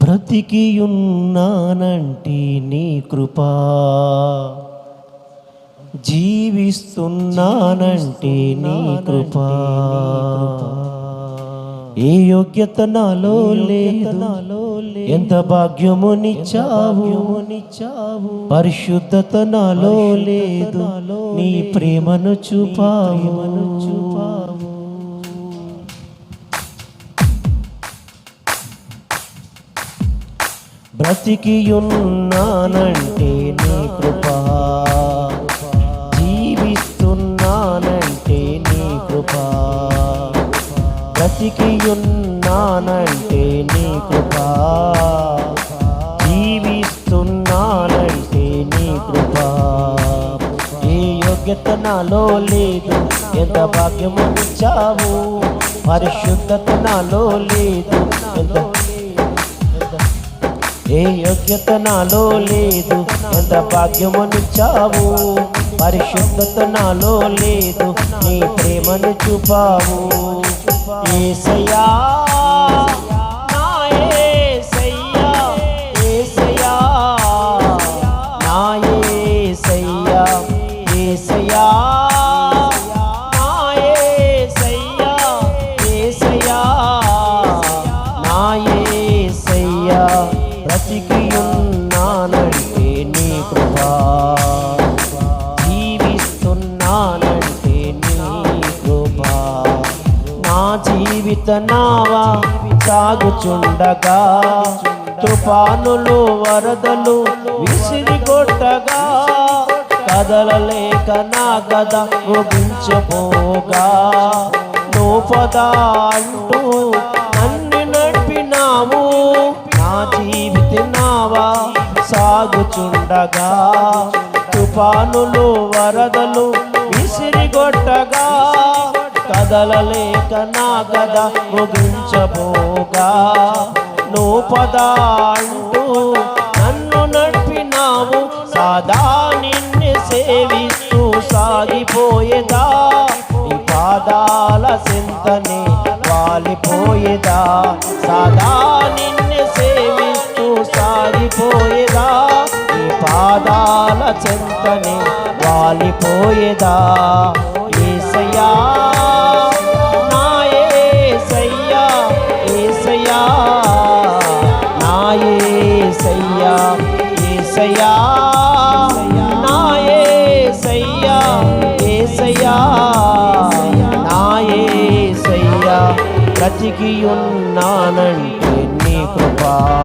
బ్రతికియున్నానంటే నీ కృపా, జీవిస్తున్నానంటే నీ కృపా. ఏ యోగ్యత నాలో లేదు, ఎంత భాగ్యమునిచ్చావు, పరిశుద్ధత నాలో లేదు, నీ ప్రేమను చూపావు. బ్రతికియున్నానంటే నీ కృపా, జీవిస్తున్నానంటే నీ కృపా. బ్రతికియున్నానంటే నీ కృపా, జీవిస్తున్నానంటే నీ కృపా. ఏ యోగ్యత నాలో లేదు, ఎంత భాగ్యమునిచ్చావు, పరిశుద్ధత నాలో లేదు, ఏ యోగ్యత నాలో లేదు, ఎంత భాగ్యమునిచ్చావు, పరిశుద్ధత నాలో లేదు, నీ ప్రేమను చూపావు. యేసయ్యా నా యేసయ్యా, యేసయ్యా నా యేసయ్యా, యేసయ్యా నా యేసయ్యా, యేసయ్యా నా యేసయ్యా. బ్రతికియున్నానంటే నీ కృపా, జీవిస్తున్నానంటే నీ కృపా. నా జీవిత నావా సాగుచుండగా, తుఫానులు వరదలు విసిరిగొట్టగా, కదలలేక నా కథ ముగించపోగా, నువ్వు పదా అంటూ నన్ను నడిపినావు. నా జీవిత నావా సాగుచుండగా, తుఫానులు వరదలు విసిరిగొట్టగా, కదలలేక నా కథ ముగించబోగా, నువ్వు పదా అంటూ నన్ను నడిపినావు. సదా నిన్ను సేవిస్తూ సాగిపోయేదా, ఈ పాదాల సింతనే వాలిపోయేదా. సదా నిన్ను సేవిస్తూ సాగిపోయేదా, ఈ పాదాల చింతనే వాలిపోయేదా. యేసయ్యా నా యేసయ్యా, యేసయ్యా నా యేసయ్యా, యేసయ్యా నా యేసయ్యా, యేసయ్యా నా యేసయ్యా. బ్రతికియున్నానంటే నీ కృపా.